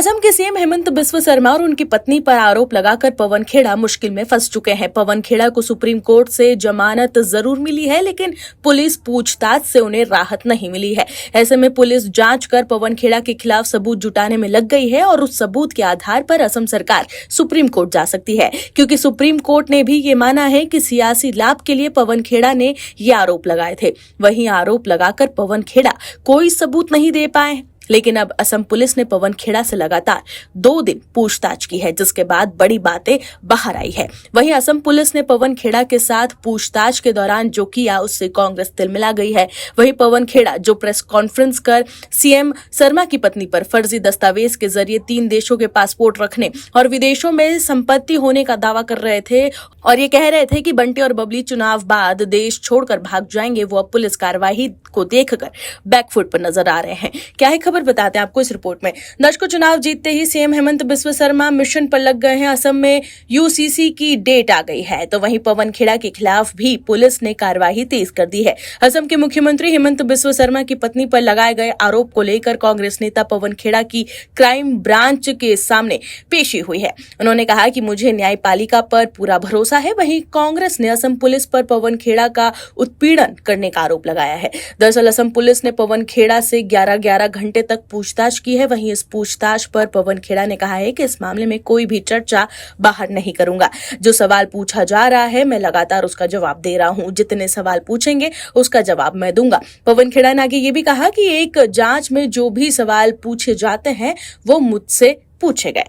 असम के सीएम हेमंत बिस्व शर्मा और उनकी पत्नी पर आरोप लगाकर पवन खेड़ा मुश्किल में फंस चुके हैं। पवन खेड़ा को सुप्रीम कोर्ट से जमानत जरूर मिली है, लेकिन पुलिस पूछताछ से उन्हें राहत नहीं मिली है। ऐसे में पुलिस जांच कर पवन खेड़ा के खिलाफ सबूत जुटाने में लग गई है और उस सबूत के आधार पर असम सरकार सुप्रीम कोर्ट जा सकती है, क्योंकि सुप्रीम कोर्ट ने भी ये माना है कि सियासी लाभ के लिए पवन खेड़ा ने ये आरोप लगाए थे। वहीं आरोप लगाकर पवन खेड़ा कोई सबूत नहीं दे पाए, लेकिन अब असम पुलिस ने पवन खेड़ा से लगातार 2 दिन पूछताछ की है, जिसके बाद बड़ी बातें बाहर आई है। वहीं असम पुलिस ने पवन खेड़ा के साथ पूछताछ के दौरान जो किया उससे कांग्रेस तिलमिला गई है। वहीं पवन खेड़ा जो प्रेस कॉन्फ्रेंस कर सीएम शर्मा की पत्नी पर फर्जी दस्तावेज के जरिए 3 देशों के पासपोर्ट रखने और विदेशों में संपत्ति होने का दावा कर रहे थे और ये कह रहे थे कि बंटी और बबली चुनाव बाद देश छोड़कर भाग जाएंगे, वो अब पुलिस कार्रवाई को देखकर बैकफुट पर नजर आ रहे हैं। क्या है खबर, बताते हैं आपको इस रिपोर्ट में। दर्शकों, को चुनाव जीतते ही सीएम हेमंत बिस्व शर्मा मिशन पर लग गए हैं। असम में यूसीसी की डेट आ गई है, तो वहीं पवन खेड़ा के खिलाफ भी पुलिस ने कार्रवाई तेज कर दी है। असम के मुख्यमंत्री हेमंत बिस्व शर्मा की पत्नी पर लगाए गए आरोप को लेकर कांग्रेस नेता पवन खेड़ा की क्राइम ब्रांच के सामने पेशी हुई है। उन्होंने कहा कि मुझे न्यायपालिका पर पूरा भरोसा है। वहीं कांग्रेस ने असम पुलिस पर पवन खेड़ा का उत्पीड़न करने का आरोप लगाया है। दरअसल असम पुलिस ने पवन खेड़ा से 11 घंटे तक पूछताछ की है। वहीं इस पूछताछ पर पवन खेड़ा ने कहा है कि इस मामले में कोई भी चर्चा बाहर नहीं करूंगा। जो सवाल पूछा जा रहा है मैं लगातार उसका जवाब दे रहा हूं। जितने सवाल पूछेंगे उसका जवाब मैं दूंगा। पवन खेड़ा ने आगे ये भी कहा कि एक जांच में जो भी सवाल पूछे जाते हैं वो मुझसे पूछे गए।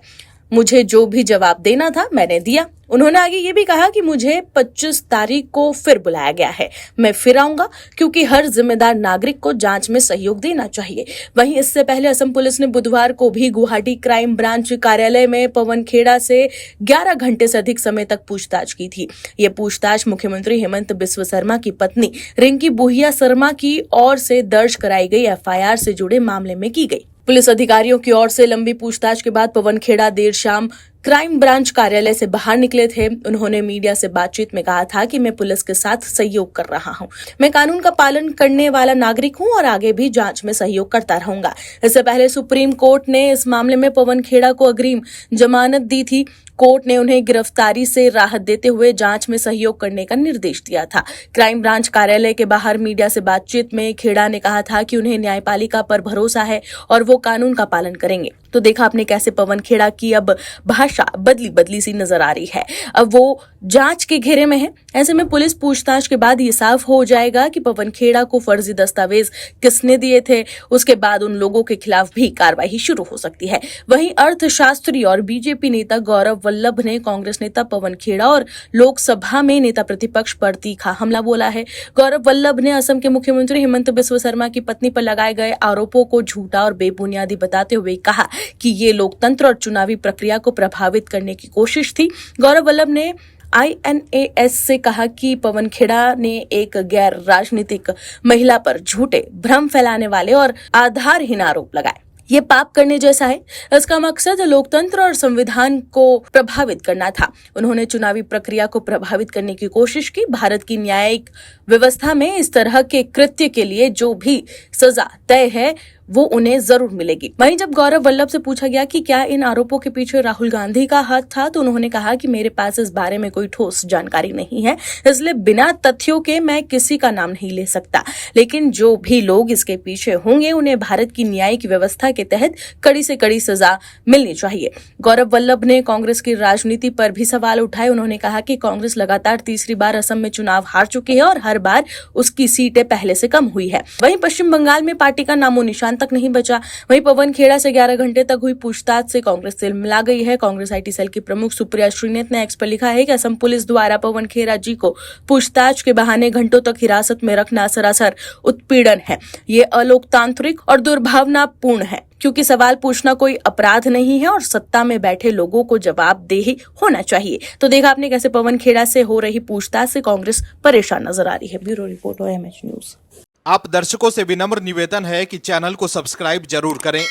मुझे जो भी जवाब देना था मैंने दिया। उन्होंने आगे ये भी कहा कि मुझे 25 तारीख को फिर बुलाया गया है। मैं फिर आऊंगा, क्योंकि हर जिम्मेदार नागरिक को जांच में सहयोग देना चाहिए। वहीं इससे पहले असम पुलिस ने बुधवार को भी गुवाहाटी क्राइम ब्रांच कार्यालय में पवन खेड़ा से 11 घंटे से अधिक समय तक पूछताछ की थी। ये पूछताछ मुख्यमंत्री हेमंत बिस्व शर्मा की पत्नी रिंकी बुहिया शर्मा की ओर से दर्ज कराई गई एफआईआर से जुड़े मामले में की गई। पुलिस अधिकारियों की ओर से लंबी पूछताछ के बाद पवन खेड़ा देर शाम क्राइम ब्रांच कार्यालय से बाहर निकले थे। उन्होंने मीडिया से बातचीत में कहा था कि मैं पुलिस के साथ सहयोग कर रहा हूं। मैं कानून का पालन करने वाला नागरिक हूं और आगे भी जांच में सहयोग करता रहूंगा। इससे पहले सुप्रीम कोर्ट ने इस मामले में पवन खेड़ा को अग्रिम जमानत दी थी। कोर्ट ने उन्हें गिरफ्तारी से राहत देते हुए जांच में सहयोग करने का निर्देश दिया था। क्राइम ब्रांच कार्यालय के बाहर मीडिया से बातचीत में खेड़ा ने कहा था कि उन्हें न्यायपालिका पर भरोसा है और वो कानून का पालन करेंगे। तो देखा आपने कैसे पवन खेड़ा की अब भाषा बदली सी नजर आ रही है। अब वो जांच के घेरे में है। ऐसे में पुलिस पूछताछ के बाद ये साफ हो जाएगा कि पवन खेड़ा को फर्जी दस्तावेज किसने दिए थे। उसके बाद उन लोगों के खिलाफ भी कार्रवाई शुरू हो सकती है। वहीं अर्थशास्त्री और बीजेपी नेता गौरव वल्लभ ने कांग्रेस नेता पवन खेड़ा और लोकसभा में नेता प्रतिपक्ष पर तीखा हमला बोला है। गौरव वल्लभ ने असम के मुख्यमंत्री हेमंत बिस्व शर्मा की पत्नी पर लगाए गए आरोपों को झूठा और बेबुनियादी बताते हुए कहा कि ये लोकतंत्र और चुनावी प्रक्रिया को प्रभावित करने की कोशिश थी। गौरव वल्लभ ने INAS से कहा कि पवन खेड़ा ने एक गैर राजनीतिक महिला पर झूठे भ्रम फैलाने वाले और आधारहीन आरोप लगाए। ये पाप करने जैसा है। इसका मकसद लोकतंत्र और संविधान को प्रभावित करना था। उन्होंने चुनावी प्रक्रिया को प्रभावित करने की कोशिश की। भारत की न्यायिक व्यवस्था में इस तरह के कृत्य के लिए जो भी सजा तय है वो उन्हें जरूर मिलेगी। वहीं जब गौरव वल्लभ से पूछा गया कि क्या इन आरोपों के पीछे राहुल गांधी का हाथ था, तो उन्होंने कहा कि मेरे पास इस बारे में कोई ठोस जानकारी नहीं है, इसलिए बिना तथ्यों के मैं किसी का नाम नहीं ले सकता। लेकिन जो भी लोग इसके पीछे होंगे उन्हें भारत की न्यायिक व्यवस्था के तहत कड़ी से कड़ी सजा मिलनी चाहिए। गौरव वल्लभ ने कांग्रेस की राजनीति पर भी सवाल उठाए। उन्होंने कहा कि कांग्रेस लगातार तीसरी बार असम में चुनाव हार चुकी है और हर बार उसकी सीटें पहले से कम हुई है। वहीं पश्चिम बंगाल में पार्टी का नामो निशान तक नहीं बचा। वहीं पवन खेड़ा से 11 घंटे तक हुई पूछताछ से कांग्रेस से मिला गई है। कांग्रेस IT सेल की प्रमुख सुप्रिया श्रीनेत ने एक्स पर लिखा है कि असम पुलिस द्वारा पवन खेड़ा जी को पूछताछ के बहाने घंटों तक हिरासत में रखना सरासर उत्पीड़न है। ये अलोकतांत्रिक और दुर्भावनापूर्ण है, क्योंकि सवाल पूछना कोई अपराध नहीं है और सत्ता में बैठे लोगों को जवाबदेही होना चाहिए। तो देखा आपने कैसे पवन खेड़ा से हो रही पूछताछ से कांग्रेस परेशान नजर आ रही है। Bureau report OMH news. आप दर्शकों से विनम्र निवेदन है कि चैनल को सब्सक्राइब जरूर करें